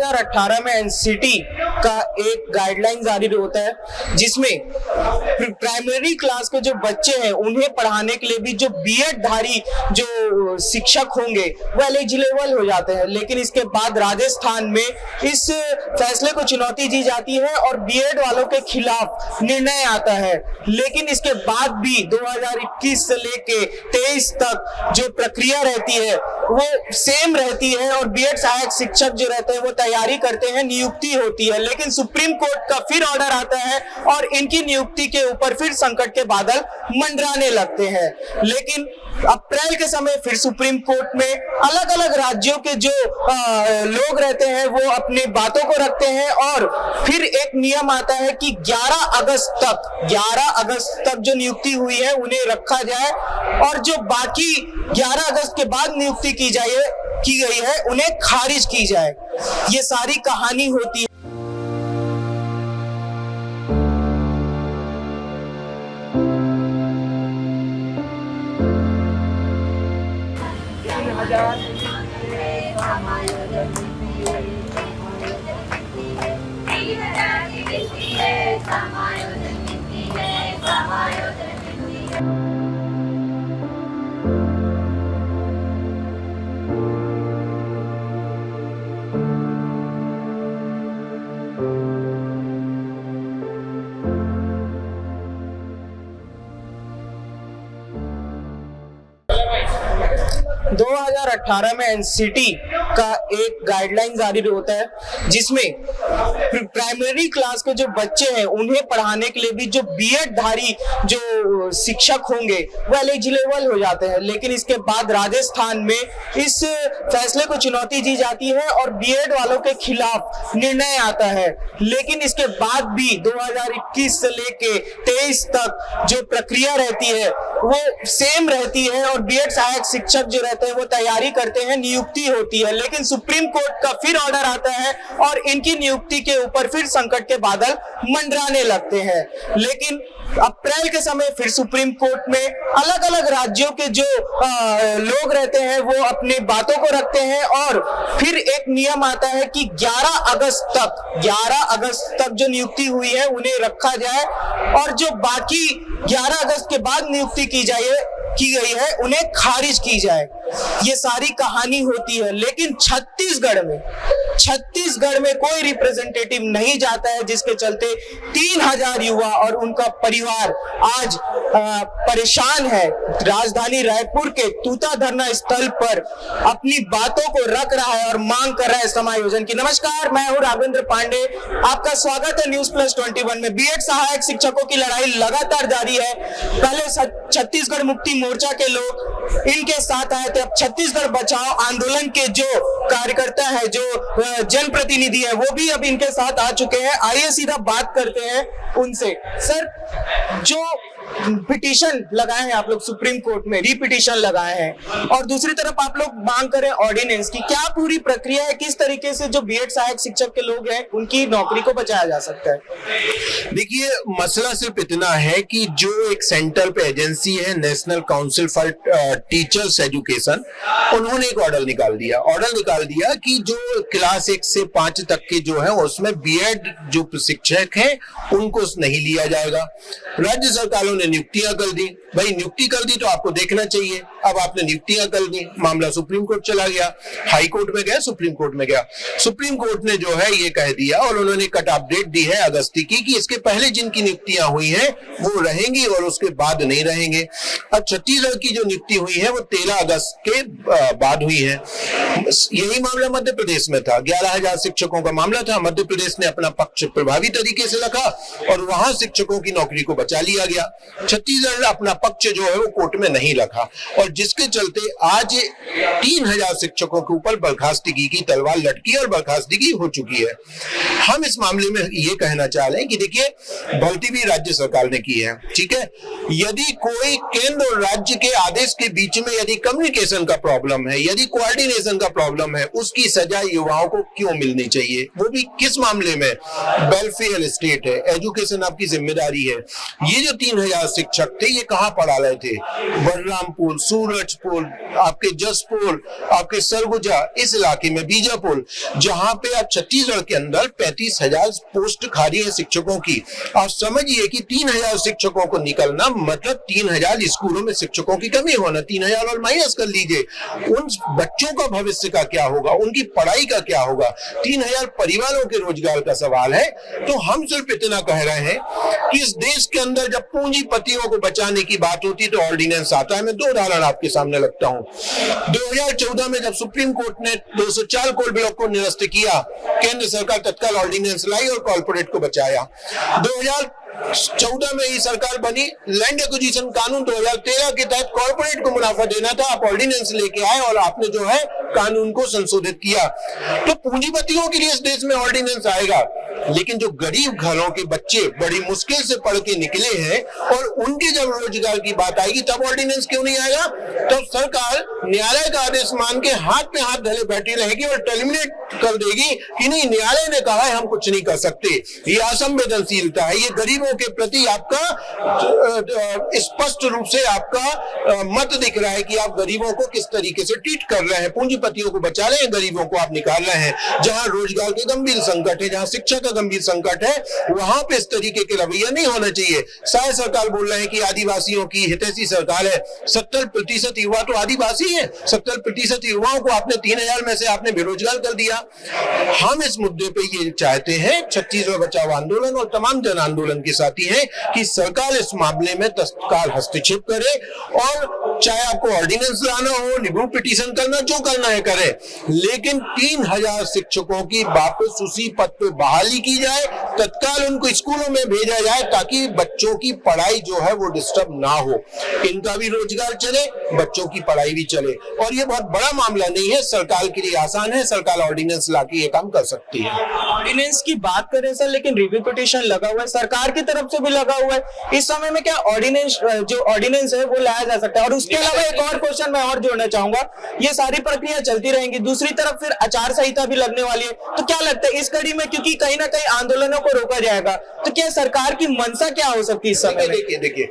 2018 में एनसीटी का एक गाइडलाइन जारी होता है जिसमें प्राइमरी क्लास के जो बच्चे हैं उन्हें पढ़ाने के लिए भी जो बीएड धारी जो शिक्षक होंगे वो एलिजिबल हो जाते हैं। लेकिन इसके बाद राजस्थान में इस फैसले को चुनौती दी जाती है और बीएड वालों के खिलाफ निर्णय आता है। लेकिन इसके बाद भी 2021 से लेके 23 तक जो प्रक्रिया रहती है वो सेम रहती है और बीएड सहायक शिक्षक जो रहते हैं वो तैयारी करते हैं, नियुक्ति होती है। लेकिन सुप्रीम कोर्ट का फिर ऑर्डर आता है और इनकी नियुक्ति के ऊपर फिर संकट के बादल मंडराने लगते हैं। लेकिन अप्रैल के समय फिर सुप्रीम कोर्ट में अलग अलग राज्यों के जो लोग रहते हैं वो अपनी बातों को रखते हैं और फिर एक नियम आता है कि 11 अगस्त तक जो नियुक्ति हुई है उन्हें रखा जाए और जो बाकी 11 अगस्त के बाद नियुक्ति की गई है उन्हें खारिज की जाए। ये सारी कहानी होती है। तो 2018 में एनसीटी का एक गाइडलाइन जारी होता है जिसमें प्राइमरी क्लास के जो बच्चे हैं उन्हें पढ़ाने के लिए भी जो बीएड धारी जो शिक्षक होंगे वो एलिजिबल हो जाते हैं। लेकिन इसके बाद राजस्थान में इस फैसले को चुनौती दी जाती है और बीएड वालों के खिलाफ निर्णय आता है। लेकिन इसके बाद भी 2021 से लेके 23 तक जो प्रक्रिया रहती है वो सेम रहती है और बीएड सहायक शिक्षक जो रहते हैं वो तैयारी करते हैं, नियुक्ति होती है। लेकिन सुप्रीम कोर्ट का फिर ऑर्डर आता है और इनकी नियुक्ति के ऊपर फिर संकट के बादल मंडराने लगते हैं। लेकिन अप्रैल के समय फिर सुप्रीम कोर्ट में अलग अलग राज्यों के जो लोग रहते हैं वो अपनी बातों को रखते हैं और फिर एक नियम आता है कि 11 अगस्त तक जो नियुक्ति हुई है उन्हें रखा जाए और जो बाकी 11 अगस्त के बाद नियुक्ति की गई है उन्हें खारिज की जाए। ये सारी कहानी होती है। लेकिन छत्तीसगढ़ में कोई रिप्रेजेंटेटिव नहीं जाता है, जिसके चलते 3000 युवा और उनका परिवार आज परेशान है। राजधानी रायपुर के तूता धरना स्थल पर अपनी बातों को रख रहा है और मांग कर रहा है समायोजन की। नमस्कार, मैं हूं राघवेंद्र पांडे, आपका स्वागत है न्यूज प्लस 21 में। बीएड सहायक शिक्षकों की लड़ाई लगातार जारी है। पहले छत्तीसगढ़ मुक्ति मोर्चा के लोग इनके साथ आए थे, अब छत्तीसगढ़ बचाओ आंदोलन के जो कार्यकर्ता है, जो जनप्रतिनिधि है, वो भी अब इनके साथ आ चुके हैं। आइए सीधा बात करते हैं उनसे। सर, जो पिटीशन लगाए हैं आप लोग सुप्रीम कोर्ट में, रीपिटीशन लगाए हैं और दूसरी तरफ आप लोग मांग करें ऑर्डिनेंस की, क्या पूरी प्रक्रिया है? किस तरीके से जो बीएड सहायक शिक्षक के लोग हैं उनकी नौकरी को बचाया जा सकता है? देखिए, मसला सिर्फ इतना है कि जो एक सेंटर पे एजेंसी है national council for teachers education, उन्होंने एक ऑर्डर निकाल दिया कि जो क्लास 1 से 5 तक के जो है उसमें बीएड जो शिक्षक हैं उनको नहीं लिया जाएगा। राज्य सरकारों ने नियुक्तियां कर दी। भाई, नियुक्ति कर दी तो आपको देखना चाहिए। अब आपने नियुक्तियां कर दी, मामला सुप्रीम कोर्ट चला गया, हाई कोर्ट में गया, सुप्रीम कोर्ट में गया। सुप्रीम कोर्ट ने जो है ये कह दिया और उन्होंने कट ऑफ डेट दी है अगस्त की कि इसके पहले जिनकी नियुक्तियां हुई हैं वो रहेंगी और उसके बाद नहीं रहेंगे। अब छत्तीसगढ़ की जो नियुक्ति हुई है वो 13 अगस्त के बाद हुई है। यही मामला मध्य प्रदेश में था, 11,000 शिक्षकों का मामला था। मध्य प्रदेश ने अपना पक्ष प्रभावी तरीके से रखा और वहां शिक्षकों की नौकरी को बचा लिया गया। छत्तीसगढ़ ने अपना पक्ष जो है वो कोर्ट में नहीं रखा और जिसके चलते आज 3000 शिक्षकों के ऊपर बर्खास्तगी की तलवार लटकी और बर्खास्तगी हो चुकी है। हम इस मामले में ये कहना चाह रहे हैं कि देखिए, भर्ती भी राज्य सरकार ने की है, ठीक है। यदि कोई केंद्र और राज्य के आदेश के बीच में यदि कम्युनिकेशन का प्रॉब्लम है, यदि कोऑर्डिनेशन का प्रॉब्लम है, उसकी सजा युवाओं को क्यों मिलनी चाहिए? वो भी किस मामले में? वेलफेयर स्टेट है, एजुकेशन आपकी जिम्मेदारी है। ये जो 3000 शिक्षक थे ये कहाँ पढ़ा रहे थे? बलरामपुर, सूरजपुर, आपके जसपुर, आपके सरगुजा, इस इलाके में बीजापुर, जहां पे आप छत्तीसगढ़ के अंदर 35,000 पोस्ट खाली है शिक्षकों की। आप समझिए कि 3,000 शिक्षकों को निकलना मतलब 3,000 स्कूलों में शिक्षकों की कमी होना। 3,000 और माइनस कर लीजिए, उन बच्चों का भविष्य का क्या होगा, उनकी पढ़ाई का क्या होगा? 3,000 परिवारों के रोजगार का सवाल है। तो हम सिर्फ इतना कह रहे हैं कि इस देश के अंदर जब पूंजीपतियों को बचाने की बात होती तो ऑर्डिनेंस आता है। मैं 2 उदाहरण आपके सामने लगता हूं। 2014 में जब सुप्रीम कोर्ट ने 204 कोल ब्लॉक को निरस्त किया, केंद्र सरकार तत्काल ऑर्डिनेंस लाई और कॉर्पोरेट को बचाया। 2014 में ही सरकार बनी, लैंड एक्विजिशन कानून 2013 के तहत कॉर्पोरेट को मुनाफा देना था, आप ऑर्डिनेंस लेके आए और आपने जो है कानून को संशोधित किया। तो पूंजीपतियों के लिए इस देश में ऑर्डिनेंस आएगा, लेकिन जो गरीब घरों के बच्चे बड़ी मुश्किल से पढ़ के निकले हैं और उनके जब रोजगार की बात आएगी तब ऑर्डिनेंस क्यों नहीं आएगा? तब सरकार न्यायालय का आदेश मान के हाथ में हाथ धरे बैठी रहेगी और टर्मिनेट कर देगी कि नहीं, न्यायालय ने कहा है, हम कुछ नहीं कर सकते। ये असंवेदनशीलता है, ये गरीबों के प्रति आपका स्पष्ट रूप से आपका मत दिख रहा है कि आप गरीबों को किस तरीके से ट्रीट कर रहे हैं। पूंजीपतियों को बचा रहे हैं, गरीबों को आप निकाल रहे हैं। जहां रोजगार के गंभीर संकट है, जहां शिक्षा का गंभीर संकट है, वहां पे इस तरीके के रवैया नहीं होना चाहिए। शायद सरकार बोल रहे हैं कि आदिवासियों की हितैषी सरकार है। 70% युवा तो आदिवासी है। 70% युवाओं को आपने 3,000 में से आपने बेरोजगार कर दिया। हम इस मुद्दे पे ये चाहते हैं, छत्तीसगढ़ बचाओ आंदोलन और तमाम जन आंदोलन के साथी हैं, कि सरकार इस मामले में तत्काल हस्तक्षेप करे और चाहे आपको ऑर्डिनेंस लाना हो, रिव्यू पिटीशन करना, जो करना है करे, लेकिन 3,000 शिक्षकों की वापस उसी पद पे बहाली की जाए, तत्काल उनको स्कूलों में भेजा जाए ताकि बच्चों की पढ़ाई जो है वो डिस्टर्ब ना हो, इनका भी रोजगार चले, बच्चों की पढ़ाई भी चले। और ये बहुत बड़ा मामला नहीं है, सरकार के लिए आसान है, सरकार ऑर्डिनेंस लाके ये काम कर सकती है। ऑर्डिनेंस की बात करें सर, लेकिन रिव्यू पिटीशन लगा हुआ है, सरकार की तरफ से भी लगा हुआ है। इस समय में क्या ऑर्डिनेंस है वो लाया जा सकता है? और उसके अलावा एक और क्वेश्चन मैं और जोड़ना चाहूंगा, ये सारी प्रक्रिया चलती रहेंगी, दूसरी तरफ फिर आचार संहिता भी लगने वाली है, तो क्या लगता है इस कड़ी में, क्योंकि कहीं ना कहीं आंदोलनों को रोका जाएगा, तो क्या सरकार की मंशा क्या हो सकती है इस समय में? देखिए,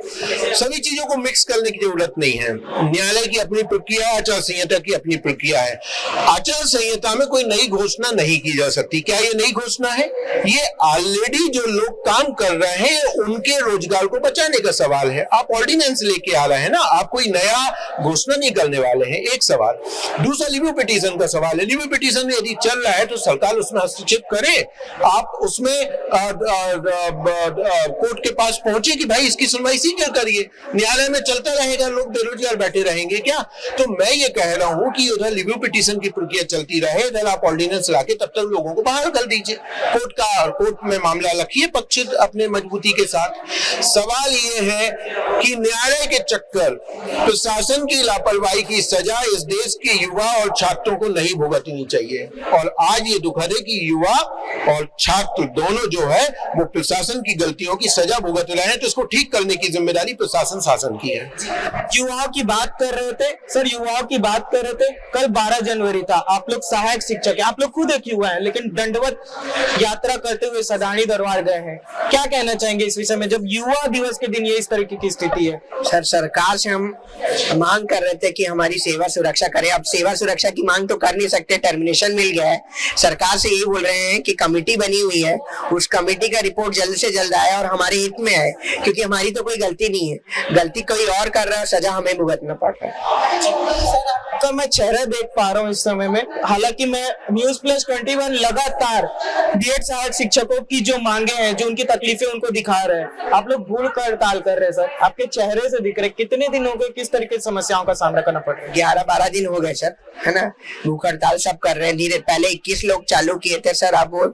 सभी चीजों को मिक्स करने की जरूरत नहीं है। न्यायालय की अपनी प्रक्रिया, आचार संहिता की अपनी प्रक्रिया है। आचार संहिता में कोई नई घोषणा नहीं की जा सकती। क्या ये नई घोषणा है? ये ऑलरेडी जो लोग काम कर रहे हैं उनके रोजगार को बचाने का सवाल है। आप ऑर्डिनेंस लेके आ रहे हैं ना, आप कोई नया घोषणा नहीं करने वाले हैं, एक सवाल। दूसरा रिव्यू पिटीशन का सवाल है। रिव्यू पिटीशन यदि चल रहा है तो सरकार उसमें हस्तक्षेप करे, आप उसमें कोर्ट के पास पहुंचे कि भाई इसकी सुनवाई शीघ्र करिए। न्यायालय में चलता रहेगा, लोग बेरोजगार बैठे रहेंगे क्या? तो मैं ये कह रहा हूं कि उधर रिव्यू पिटीशन की प्रक्रिया चलती रहे, इधर आप ऑर्डिनेंस लाके तब तक लोगों को बाहर कर दीजिए, कोर्ट में मामला रखिए पक्ष अपने मजबूती के साथ। सवाल ये है कि न्यायालय के चक्कर, प्रशासन की लापरवाही की सजा इस देश के युवा और छात्रों को नहीं भुगतनी चाहिए। और आज ये दुखद है कि युवा और छात्र दोनों जो है वो प्रशासन की गलतियों की सजा भुगत रहे हैं, तो इसको ठीक करने की जिम्मेदारी प्रशासन शासन की है। युवाओं की बात कर रहे थे सर, युवाओं की बात कर रहे थे। कल 12 जनवरी था, आप लोग सहायक शिक्षक है, आप लोग खुद एक युवा है, लेकिन दंडवत यात्रा करते हुए सदानी दरबार गए हैं। क्या कहना चाहेंगे इस विषय में, जब युवा दिवस के दिन ये इस तरीके की स्थिति है? सर, सरकार से हम मांग कर रहे थे कि हमारी सेवा सुरक्षा करे। अब सेवा सुरक्षा की मांग तो कर नहीं सकते, टर्मिनेशन मिल गया है। सरकार से यही बोल रहे हैं कि कमेटी बनी हुई है, उस कमेटी का रिपोर्ट जल्द से जल्द आए और हमारे हित में आए, क्योंकि हमारी तो कोई गलती नहीं है, गलती कोई और कर रहा है, सजा हमें भुगतना पड़ रहा है। तो मैं चेहरा देख पा रहा हूँ इस समय में, हालांकि मैं News+21 लगातार बीएड सहायक शिक्षकों की जो मांगे हैं, जो उनकी तकलीफें उनको दिखा रहे हैं। आप लोग भूख हड़ताल कर रहे हैं सर, आपके चेहरे से दिख रहे, कितने दिन हो गए, किस तरीके की समस्याओं का सामना करना पड़ रहा है? 11-12 दिन हो गए सर, है ना। भूख हड़ताल सब कर रहे हैं, धीरे पहले 21 लोग चालू किए थे सर, अब वो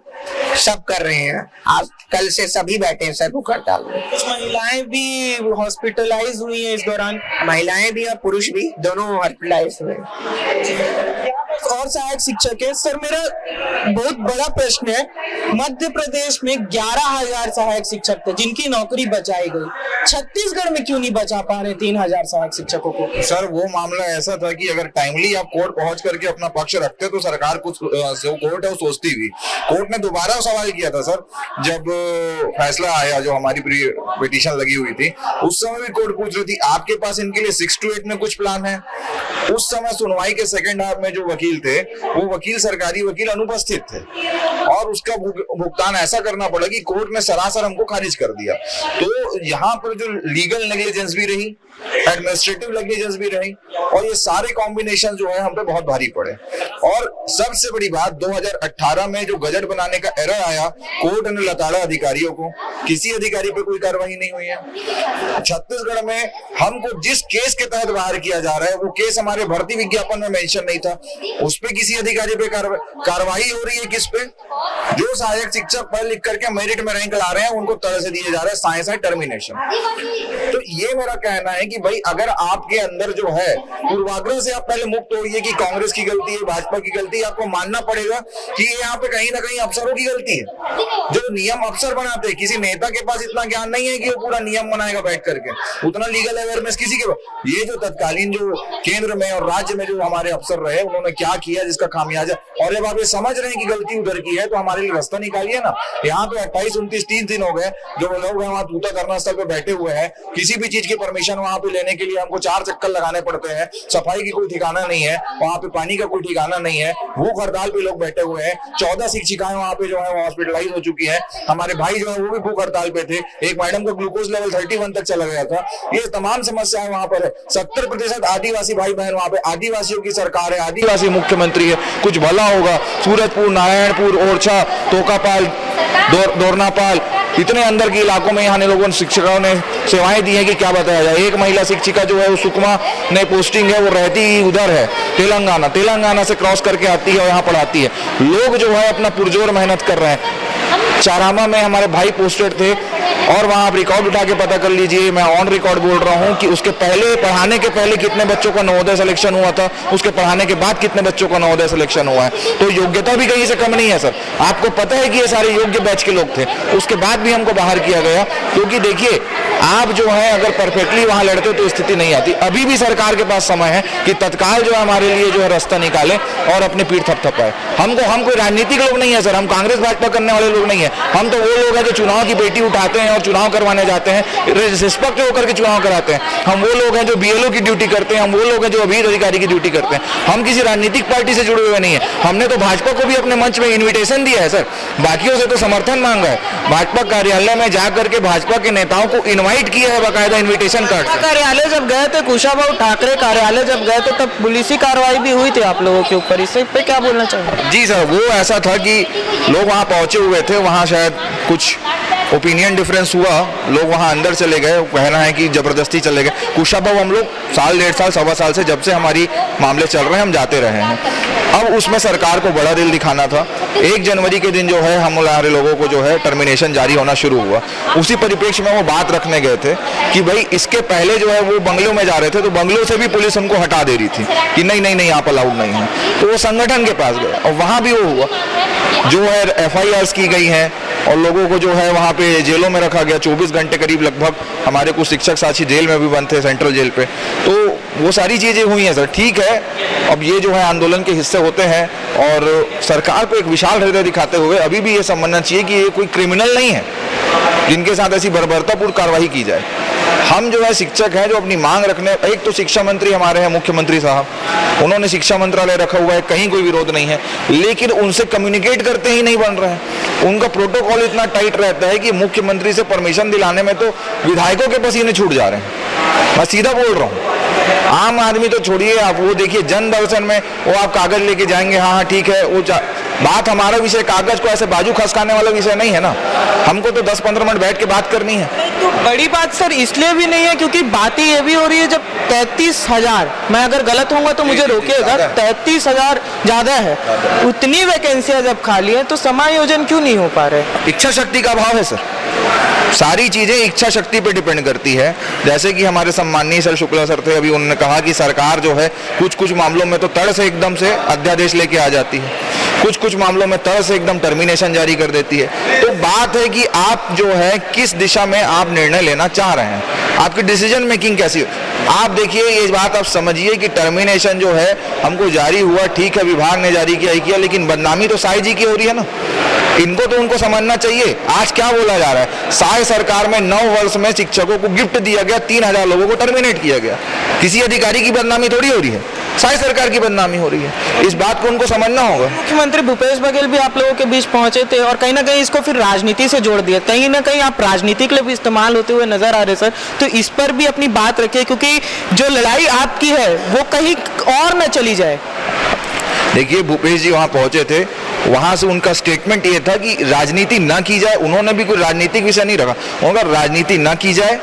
सब कर रहे हैं। आज कल से सभी बैठे हैं सर भूख हड़ताल में। कुछ महिलाएं भी हॉस्पिटलाइज हुई हैं इस दौरान, महिलाएं भी और पुरुष भी, दोनों हॉस्पिटलाइज हुए। यहाँ पर और सहायक शिक्षक है। सर मेरा बहुत बड़ा प्रश्न है, मध्य प्रदेश में 11,000 सहायक शिक्षक थे जिनकी नौकरी बचाई गई, छत्तीसगढ़ में क्यों नहीं बचा पा रहे 3,000 सहायक शिक्षकों को? सर वो मामला ऐसा था कि अगर टाइमली आप कोर्ट पहुंच करके अपना पक्ष रखते तो सरकार कुछ जो कोर्ट है वो सोचती भी। कोर्ट ने दोबारा सवाल किया था सर, जब फैसला आया जो हमारी पिटीशन लगी हुई थी, उस समय भी कोर्ट पूछ रही थी आपके पास इनके लिए 6 to 8 में कुछ प्लान है। उस समय सुनवाई के सेकंड हाफ में जो वकील थे वो वकील, सरकारी वकील अनुपस्थित थे और उसका भुगतान ऐसा करना पड़ा कि कोर्ट ने सरासर हमको खारिज कर दिया। तो यहाँ पर जो लीगल नेग्लिजेंस भी रही, एडमिनिस्ट्रेटिव नेग्लिजेंस भी रही और ये सारे कॉम्बिनेशन जो है हम पे बहुत भारी पड़े। और सबसे बड़ी बात 2018 में जो गजट बनाने का एरर आया, कोर्ट ने लताड़ा अधिकारियों को, किसी अधिकारी पे कोई कार्रवाई नहीं हुई है। छत्तीसगढ़ में हमको जिस केस के तहत बाहर किया जा रहा है वो केस हमारे भर्ती विज्ञापन में मेंशन नहीं था, उस पे किसी अधिकारी पे कार्रवाई हो रही है। किस पे? जो सहायक शिक्षक पढ़ लिख करके मेरिट में रैंक ला रहे हैं उनको तरह से दिए जा रहे हैं साइंस एंड टर्मिनेशन। तो ये मेरा कहना है कि भाई अगर आपके अंदर जो है पूर्वाग्रह से आप पहले मुक्त होइए कि कांग्रेस की गलती है, भाजपा की गलती है, आपको मानना पड़ेगा कि ये यहाँ पे कहीं ना कहीं अफसरों की गलती है। जो नियम अफसर बनाते हैं, किसी नेता के पास इतना ज्ञान नहीं है कि वो पूरा नियम बनाएगा बैठ करके, उतना लीगल अवेयरनेस किसी के पास। ये जो तत्कालीन जो केंद्र में और राज्य में जो हमारे अफसर रहे उन्होंने क्या किया जिसका खामियाजा, और जब आप ये समझ रहे हैं कि गलती उधर की है तो हमारे लिए रास्ता निकालिए ना। यहाँ पे 28, 29, 3 दिन हो गए जो लोग वहाँ तूता करना स्थल पे बैठे हुए हैं, किसी भी चीज की परमिशन वहाँ पे लेने के लिए हमको 4 चक्कर लगाने पड़ते हैं, सफाई की कोई ठिकाना नहीं है, वहाँ पे पानी का कोई ठिकाना नहीं है, भूख हड़ताल पे लोग बैठे हुए हैं। 14 शिक्षिकाएं वहाँ पे जो है वो हॉस्पिटलाइज हो चुकी है, हमारे भाई जो है वो भी भूख हड़ताल पे थे, एक मैडम का ग्लूकोज लेवल 31 तक चला गया था। ये तमाम समस्याएं वहाँ पर है। 70% आदिवासी भाई बहन वहाँ पे, आदिवासियों की सरकार है, आदिवासी मुख्यमंत्री है, कुछ भला होगा। सूरजपुर, नारायणपुर, ओरछा, तोकापाल, दोरनापाल, इतने अंदर के इलाकों में यहाँ लोगों ने, शिक्षकों ने सेवाएं दी हैं कि क्या बताया जाए। एक महिला शिक्षिका जो है वो सुकमा में पोस्टिंग है, वो रहती ही उधर है तेलंगाना से क्रॉस करके आती है और यहाँ पढ़ाती है। लोग जो है अपना पुरजोर मेहनत कर रहे हैं। चारामा में हमारे भाई पोस्टेड थे और वहाँ आप रिकॉर्ड उठा के पता कर लीजिए, मैं ऑन रिकॉर्ड बोल रहा हूँ कि उसके पहले, पढ़ाने के पहले कितने बच्चों का नवोदय सिलेक्शन हुआ था, उसके पढ़ाने के बाद कितने बच्चों का नवोदय सिलेक्शन हुआ है। तो योग्यता भी कहीं से कम नहीं है सर। आपको पता है कि ये सारे योग्य बैच के लोग थे, उसके बाद भी हमको बाहर किया गया। क्योंकि देखिए आप जो है अगर परफेक्टली वहाँ लड़ते तो स्थिति नहीं आती। अभी भी सरकार के पास समय है कि तत्काल जो है हमारे लिए जो है रास्ता निकाले और अपनी पीठ थपथपाए। हम कोई राजनीतिक लोग नहीं है सर, हम कांग्रेस भाजपा करने वाले लोग नहीं है। हम तो वो लोग हैं जो चुनाव की बेटी उठाते हैं और चुनाव करवाने जाते हैं, निष्पक्ष होकर के चुनाव कराते हैं। हम वो लोग हैं जो बीएलओ की ड्यूटी करते हैं, हम वो लोग हैं जो अभियोजन अधिकारी की ड्यूटी करते हैं। हम किसी राजनीतिक पार्टी से जुड़े हुए नहीं है। हमने तो भाजपा को भी अपने मंच में इन्विटेशन दिया है सर, बाकियों से तो समर्थन मांगा है। भाजपा कार्यालय में जाकर के भाजपा के नेताओं को इन्वाइट किया है बाकायदा इन्विटेशन कार्ड से। कार्यालय जब गए थे, कुशाभाऊ ठाकरे कार्यालय जब गए थे तब पुलिस कार्रवाई भी हुई थी आप लोगों के ऊपर, इस पे क्या बोलना चाहिए? जी सर, वो ऐसा था कि लोग वहाँ पहुंचे हुए थे, वहाँ शायद कुछ ओपिनियन डिफरेंस हुआ, लोग वहाँ अंदर चले गए, कहना है कि जबरदस्ती चले गए। कुशाभाऊ हम लोग साल, 1.5 साल, सवा साल से जब से हमारी मामले चल रहे हैं हम जाते रहे हैं। अब उसमें सरकार को बड़ा दिल दिखाना था। 1 जनवरी के दिन जो है हमारे लोगों को जो है टर्मिनेशन जारी होना शुरू हुआ। उसी परिप्रेक्ष्य में वो बात रखने गए थे कि भाई इसके पहले जो है वो बंगलों में जा रहे थे तो बंगलों से भी पुलिस हमको हटा दे रही थी कि नहीं आप अलाउड नहीं है। तो वो संगठन के पास गए और वहाँ भी वो हुआ, जो है FIRs की गई हैं और लोगों को जो है वहाँ पे जेलों में रखा गया। 24 घंटे करीब लगभग हमारे कुछ शिक्षक साथी जेल में भी बंद थे, सेंट्रल जेल पे। तो वो सारी चीज़ें हुई हैं सर, ठीक है। अब ये जो है आंदोलन के हिस्से होते हैं और सरकार को एक विशाल हृदय दिखाते हुए अभी भी ये समझना चाहिए कि ये कोई क्रिमिनल नहीं है जिनके साथ ऐसी बर्बरतापूर्ण कार्रवाई की जाए। हम जो है शिक्षक हैं जो अपनी मांग रखने, एक तो शिक्षा मंत्री हमारे हैं मुख्यमंत्री साहब, उन्होंने शिक्षा मंत्रालय रखा हुआ है, कहीं कोई विरोध नहीं है, लेकिन उनसे कम्युनिकेट करते ही नहीं बन रहे हैं। उनका प्रोटोकॉल इतना टाइट रहता है कि मुख्यमंत्री से परमिशन दिलाने में तो विधायकों के पसीने छूट जा रहे हैं। मैं सीधा बोल रहा हूँ, आम आदमी तो छोड़िए, आप वो देखिए जन दर्शन में वो आप कागज लेके जाएंगे, हाँ ठीक है, वो बात हमारा विषय कागज को ऐसे बाजू खसकाने वाला विषय नहीं है ना। हमको तो 10-15 मिनट बैठ के बात करनी है। तो बड़ी बात सर इसलिए भी नहीं है क्योंकि बात ही ये भी हो रही है, जब 33,000, मैं अगर गलत होऊंगा तो मुझे रोकिएगा, 33,000 ज्यादा है, उतनी वैकेंसियां जब खाली है तो समायोजन क्यों नहीं हो पा रहे? इच्छा शक्ति का अभाव है सर। सारी चीजें इच्छा शक्ति पे डिपेंड करती है। जैसे कि हमारे सम्माननीय सर शुक्ला सर थे, अभी उन्होंने कहा कि सरकार जो है कुछ कुछ मामलों में तो तड़ से एकदम से अध्यादेश लेके आ जाती है, कुछ कुछ मामलों में तड़ से एकदम टर्मिनेशन जारी कर देती है। तो बात है कि आप जो है किस दिशा में आप निर्णय लेना चाह रहे हैं, आपकी डिसीजन मेकिंग कैसी। आप देखिए, ये बात आप समझिए कि टर्मिनेशन जो है हमको जारी हुआ, ठीक है, विभाग ने जारी किया, लेकिन बदनामी तो साई जी की हो रही है ना। इनको तो उनको समझना चाहिए। आज क्या बोला जा रहा है, साई सरकार में 9 वर्ष में शिक्षकों को गिफ्ट दिया गया, 3000 लोगों को टर्मिनेट किया गया। किसी अधिकारी की बदनामी थोड़ी हो रही है, साई सरकार की बदनामी हो रही है। इस बात को उनको समझना होगा। मुख्यमंत्री भूपेश बघेल भी आप लोगों के बीच पहुंचे थे और कहीं ना कहीं इसको फिर राजनीति से जोड़ दिया, कहीं ना कहीं आप राजनीति के लिए भी इस्तेमाल होते हुए नजर आ रहे सर। तो इस पर भी अपनी बात रखिए, क्योंकि जो लड़ाई आपकी है वो कहीं और न चली जाए। देखिए, भूपेश जी वहां पहुंचे थे, वहां से उनका स्टेटमेंट ये था कि राजनीति ना की जाए। उन्होंने भी कोई राजनीतिक विषय नहीं रखा, उनका राजनीति ना की जाए,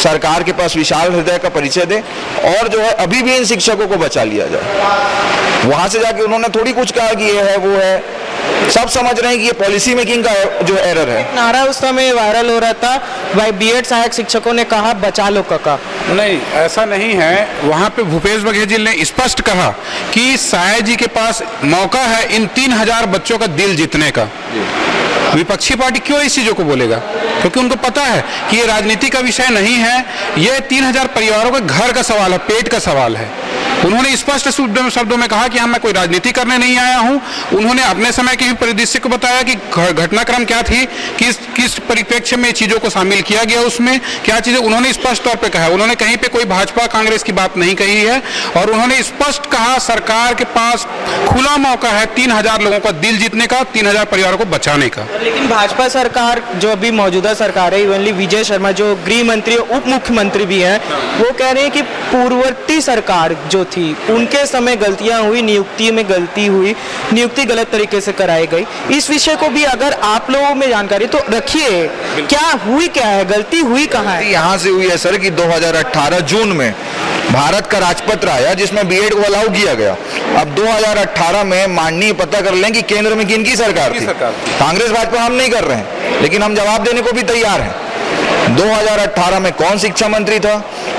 सरकार के पास विशाल हृदय का परिचय दे और जो है अभी भी इन शिक्षकों को बचा लिया जाए। वहां से जाके उन्होंने थोड़ी कुछ कहा कि ये है वो है, सब समझ रहे हैं कि ये पॉलिसी मेकिंग का जो एरर है। नारा उस समय वायरल हो रहा था, भाई बीएड सहायक शिक्षकों ने कहा बचा लो काका। नहीं, ऐसा नहीं है। वहाँ पे भूपेश बघेल ने स्पष्ट कहा कि साय जी के पास मौका है इन 3000 बच्चों का दिल जीतने का। विपक्षी पार्टी क्यों इस चीजों को बोलेगा? क्योंकि उनको पता है कि ये राजनीति का विषय नहीं है, ये 3000 परिवारों के घर का सवाल है, पेट का सवाल है। उन्होंने स्पष्ट शब्दों में कहा कि हम मैं कोई राजनीति करने नहीं आया हूं। उन्होंने अपने समय के भी परिदृश्य को बताया कि घटनाक्रम क्या थी, किस परिप्रेक्ष्य में चीजों को शामिल किया गया, उसमें क्या चीजें उन्होंने स्पष्ट तौर पे कहा। उन्होंने कहीं पे कोई भाजपा कांग्रेस की बात नहीं कही है और उन्होंने स्पष्ट कहा सरकार के पास खुला मौका है 3000 लोगों का दिल जीतने का, 3000 परिवारों को बचाने का। लेकिन भाजपा सरकार जो अभी मौजूदा सरकार है, इवनली विजय शर्मा जो गृह मंत्री उप मुख्यमंत्री भी हैं, वो कह रहे हैं कि पूर्ववर्ती सरकार जो थी उनके समय गलतियां हुई, नियुक्ति में गलती हुई, नियुक्ति गलत तरीके से कराई गई। इस विषय को भी अगर आप लोगों में जानकारी तो रखिए, क्या हुई, क्या है, गलती हुई कहाँ है? यहाँ से हुई है सर कि 2018 जून में भारत का राजपत्र आया जिसमें बीएड को अलाउ किया गया। अब 2018 में माननीय पता कर लें कि केंद्र में किनकी सरकार थी। कांग्रेस भाजपा हम नहीं कर रहे हैं, लेकिन हम जवाब देने को भी तैयार हैं। 2018 में कौन शिक्षा मंत्री था,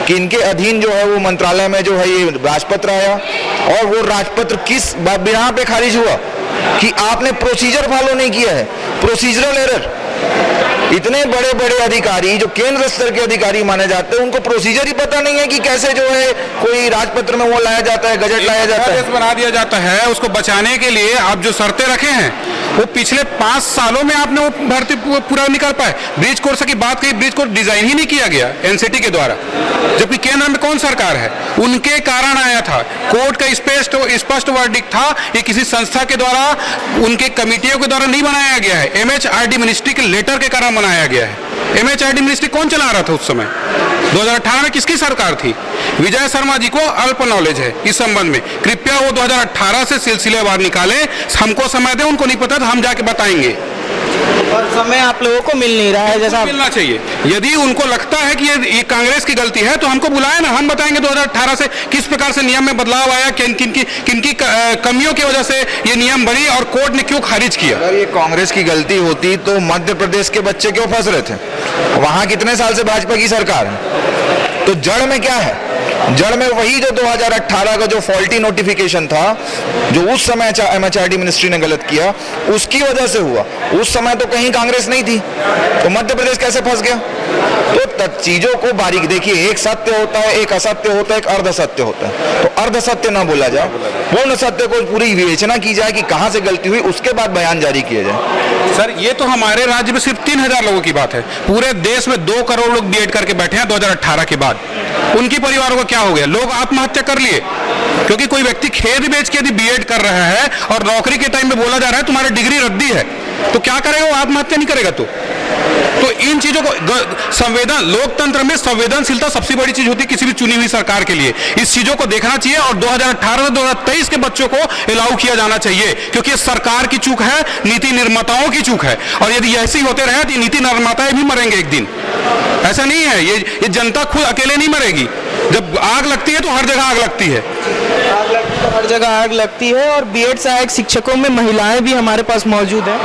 किनके अधीन जो है वो मंत्रालय में जो है ये राजपत्र आया और वो राजपत्र किस बिना पे खारिज हुआ कि आपने प्रोसीजर फॉलो नहीं किया है, प्रोसीजरल एरर। इतने बड़े बड़े अधिकारी जो केंद्र स्तर के अधिकारी माने जाते हैं, उनको प्रोसीजर ही पता नहीं है कि कैसे जो है कोई राजपत्र में वो लाया जाता है, गजट लाया जाता है, बना दिया जाता है। उसको बचाने के लिए आप जो शर्तें रखे हैं वो पिछले 5 सालों में आपने वो भर्ती पूरा निकाल पाए। ब्रिज कोर्स की बात कही, ब्रिज कोर्स डिजाइन ही नहीं किया गया एनसीटी के द्वारा, जबकि केंद्र में कौन सरकार है, उनके कारण आया था। कोर्ट का स्पष्ट वर्डिक्ट था, ये किसी संस्था के द्वारा, उनके कमेटियों के द्वारा नहीं बनाया गया है, एमएचआरडी मिनिस्ट्री के लेटर के कारण बनाया गया है। एमएचआरडी मिनिस्ट्री कौन चला रहा था उस समय? 2018 में किसकी सरकार थी? विजय शर्मा जी को अल्प नॉलेज है इस संबंध में, कृपया वो 2018 से सिलसिलेवार निकालें। हमको समय दें, उनको नहीं पता तो हम जाके बताएंगे। और समय आप लोगों को मिल नहीं रहा है जैसा मिलना चाहिए। यदि उनको लगता है कि ये कांग्रेस की गलती है तो हमको बुलाए ना, हम बताएंगे 2018 से किस प्रकार से नियम में बदलाव आया, किनकी कमियों की वजह से ये नियम बनी और कोर्ट ने क्यों खारिज किया। अगर ये कांग्रेस की गलती होती तो मध्य प्रदेश के बच्चे क्यों फंस रहे थे? वहां कितने साल से भाजपा की सरकार है, तो जड़ में क्या है? जड़ में वही जो 2018 का जो फॉल्टी नोटिफिकेशन था, जो उस समय एमएचआरडी मिनिस्ट्री ने गलत किया, उसकी वजह से हुआ। उस समय तो कहीं कांग्रेस नहीं थी, तो मध्य प्रदेश कैसे फंस गया? तो चीजों को बारीक देखिए, एक सत्य होता है, एक असत्य होता है, एक अर्ध सत्य होता है। तो अर्ध सत्य ना बोला जाए, पूर्ण सत्य को पूरी विवेचना की जाए कि कहां से गलती हुई, उसके बाद बयान जारी किया जाए। सर, ये तो हमारे राज्य में सिर्फ 3000 लोगों की बात है, पूरे देश में 2 करोड़ लोग बीएड करके बैठे हैं 2018 के बाद। उनकी परिवारों को क्या हो गया? लोग आत्महत्या कर लिए क्योंकि कोई व्यक्ति खेत बेच के यदि बीएड कर रहा है और नौकरी के टाइम में बोला जा रहा है तुम्हारी डिग्री रद्दी है, तो क्या करेगा वो? आत्महत्या नहीं करेगा। तो इन चीजों को लोकतंत्र में संवेदनशीलता सबसे बड़ी चीज होती है किसी भी चुनी हुई सरकार के लिए। इस चीजों को देखना चाहिए और 2018 से 2023 के बच्चों को अलाउ किया जाना चाहिए, क्योंकि ये सरकार की चूक है, नीति निर्माताओं की चूक है। और यदि ऐसे ही होते रहे तो नीति निर्माताएं भी मरेंगे एक दिन। ऐसा नहीं है, ये जनता खुद अकेले नहीं मरेगी। जब आग लगती है तो हर जगह आग लगती है, हर जगह आग लगती है। और बीएड सहायक शिक्षकों में महिलाएं भी हमारे पास मौजूद हैं।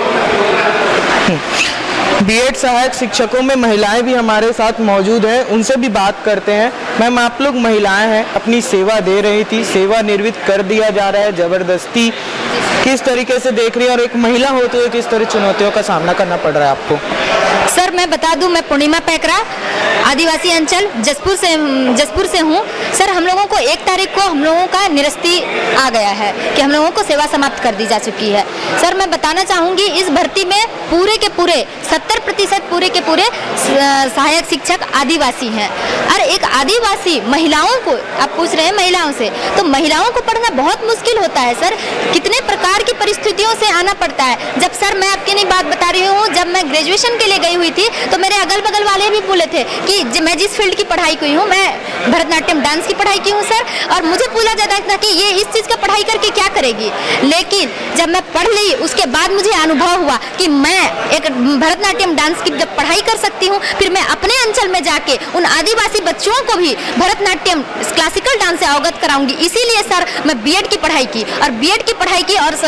बीएड सहायक शिक्षकों में महिलाएं भी हमारे साथ मौजूद हैं, उनसे भी बात करते हैं। मैम, आप लोग महिलाएं हैं, अपनी सेवा दे रही थी, सेवा निर्वृत्त कर दिया जा रहा है जबरदस्ती, किस तरीके से देख रही है और एक महिला होते हुए किस तरह चुनौतियों का सामना करना पड़ रहा है आपको? सर मैं बता दूं, मैं पूर्णिमा पैकरा आदिवासी अंचल जसपुर से हूं। सर हम लोगों को 1 तारीख को हम लोगों का निरस्ती आ गया है कि हम लोगों को सेवा समाप्त कर दी जा चुकी है। सर मैं बताना चाहूँगी, इस भर्ती में पूरे के पूरे 70% पूरे के पूरे सहायक शिक्षक आदिवासी हैं। और एक आदिवासी महिलाओं को, आप पूछ रहे हैं महिलाओं से, तो महिलाओं को पढ़ना बहुत मुश्किल होता है सर। कितने प्रकार की परिस्थितियों से आना पड़ता है। जब सर मैं आपकी नहीं बात बता रही हूँ, जब मैं ग्रेजुएशन के लिए गई हुई थी तो मेरे अगल बगल वाले भी बोले थे कि मैं जिस फील्ड की पढ़ाई की हूँ, मैं भरतनाट्यम डांस की पढ़ाई की हूँ सर, और मुझे पूछा जाता था कि ये इस चीज़ का पढ़ाई करके क्या करेगी। लेकिन जब मैं पढ़ ली उसके बाद मुझे अनुभव हुआ कि मैं एक भरतनाट्यम डांस की जब पढ़ाई कर सकती हूँ, फिर मैं अपने अंचल में जाके उन आदिवासी बच्चों को भी भरतनाट्यम क्लासिकल डांस से अवगत कराऊंगी। इसीलिए सर मैं बीएड की पढ़ाई की, और बीएड की पढ़ाई की और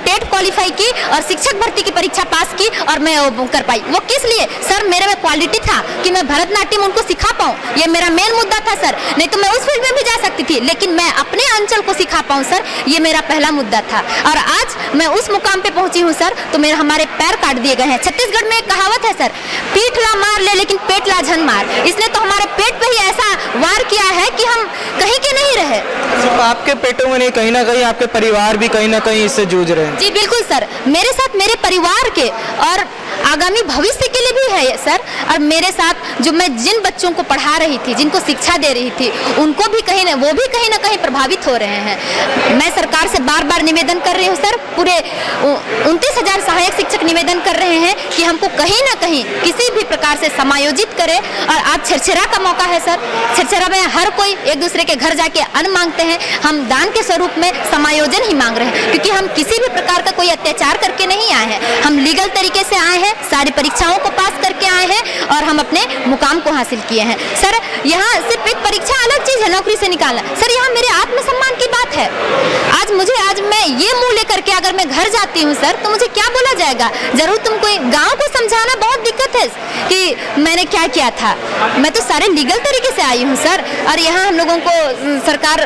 टेट क्वालिफाई की और शिक्षक भर्ती की परीक्षा पास की, और मैं वो कर पाई। वो किस लिए सर? मेरे में क्वालिटी था कि मैं भरतनाट्यम उनको सिखा पाऊँ, ये मेरा मेन मुद्दा था सर। नहीं तो मैं उस फील्ड में भी जा सकती थी, लेकिन मैं अपने अंचल को सिखा पाऊँ सर, ये मेरा पहला मुद्दा था। और आज मैं उस मुकाम पे पहुंची हूँ सर, तो मेरे हमारे पैर काट दिए गए हैं। छत्तीसगढ़ में एक कहावत है सर, पीठ ला मार ले लेकिन पेट ला झन मार। इसने तो हमारे पेट पे ही ऐसा वार किया है कि हम कहीं के नहीं रहे। सिर्फ आपके पेटों में नहीं, कहीं ना कहीं आपके परिवार भी कहीं ना कहीं इससे जूझ रहे हैं। जी बिल्कुल सर, मेरे साथ मेरे परिवार के और आगामी भविष्य के लिए भी है सर। और मेरे साथ जो मैं जिन बच्चों को पढ़ा रही थी, जिनको शिक्षा दे रही थी, उनको भी वो भी कहीं ना कहीं प्रभावित हो रहे हैं। मैं सरकार से बार बार निवेदन कर रही हूँ सर, पूरे 29,000 सहायक शिक्षक निवेदन कर रहे हैं कि हमको कहीं ना कहीं किसी भी प्रकार से समायोजित करें। और आज छरछरा का मौका है सर, छरछरा में हर कोई एक दूसरे के घर जाके अन्न मांगते हैं, हम दान के स्वरूप में समायोजन ही मांग रहे हैं, क्योंकि हम किसी भी प्रकार का कोई अत्याचार करके नहीं आए हैं। हम लीगल तरीके से आए हैं, सारी परीक्षाओं को पास करके आए हैं और हम अपने मुकाम को हासिल किए हैं सर। यहाँ सिर्फ एक परीक्षा अलग चीज है, नौकरी से निकालना सर, यहाँ मेरे आत्मसम्मान की बात है। आज मैं ये मुंह लेकर के अगर मैं घर जाती हूँ सर, तो मुझे क्या बोला जाएगा? जरूर तुमको गांव को समझाना बहुत दिक्कत है कि मैंने क्या किया था। मैं तो सारे लीगल तरीके से आई हूँ सर, और यहाँ हम लोगों को सरकार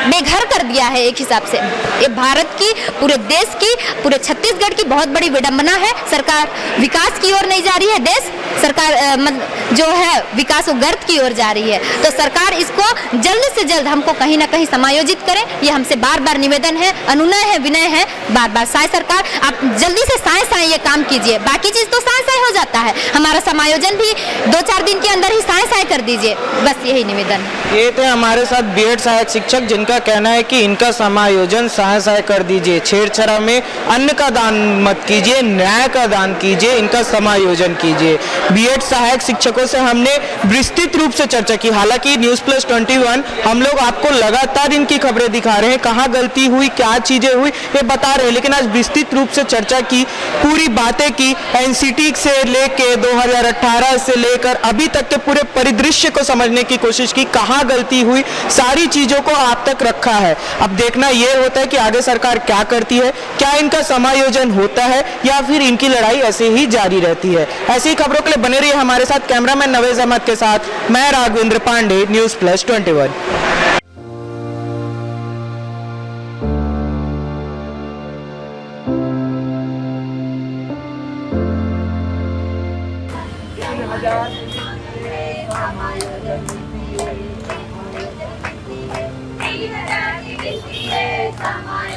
बेघर कर दिया है एक हिसाब से। ये भारत की, पूरे देश की, पूरे छत्तीसगढ़ की बहुत बड़ी विडंबना है। सरकार विकास की ओर नहीं जा रही है, देश सरकार जो है विकास वो गर्त की ओर जा रही है। तो सरकार इसको जल्द से जल्द हमको कहीं ना कहीं समायोजित करे, ये हमसे बार बार निवेदन है, अनुनय है, विनय है बार बार। साय सरकार आप जल्दी से साय ये काम कीजिए, बाकी चीज तो साय हो जाता है, हमारा समायोजन भी 2-4 दिन के अंदर ही साय कर दीजिए, बस यही निवेदन। ये थे हमारे साथ बीएड सहायक शिक्षक, जिनका कहना है कि इनका समायोजन साय कर दीजिए, छेड़छाड़ में अन्न का दान मत कीजिए, न्याय का दान कीजिए, इनका समायोजन कीजिए। बीएड सहायक शिक्षकों से हमने विस्तृत रूप से चर्चा की। हालांकि न्यूज़ प्लस 21 हम लोग आपको लगातार इनकी खबरें दिखा रहे हैं, कहाँ गलती हुई, क्या चीजें हुई, ये बता रहे हैं, लेकिन आज विस्तृत रूप से चर्चा की, पूरी बातें की, एनसीटी से लेके 2018 से लेकर अभी तक के पूरे परिदृश्य को समझने की कोशिश की, कहाँ गलती हुई, सारी चीजों को आप तक रखा है। अब देखना ये होता है कि आगे सरकार क्या करती है, क्या इनका समायोजन होता है या फिर इनकी लड़ाई ऐसे ही जारी रहती है। ऐसी खबरों के लिए बने रहिए हमारे साथ। कैमरामैन नवेज अहमद के साथ मैं राघवेंद्र पांडे, न्यूज़ प्लस 21। समायोजन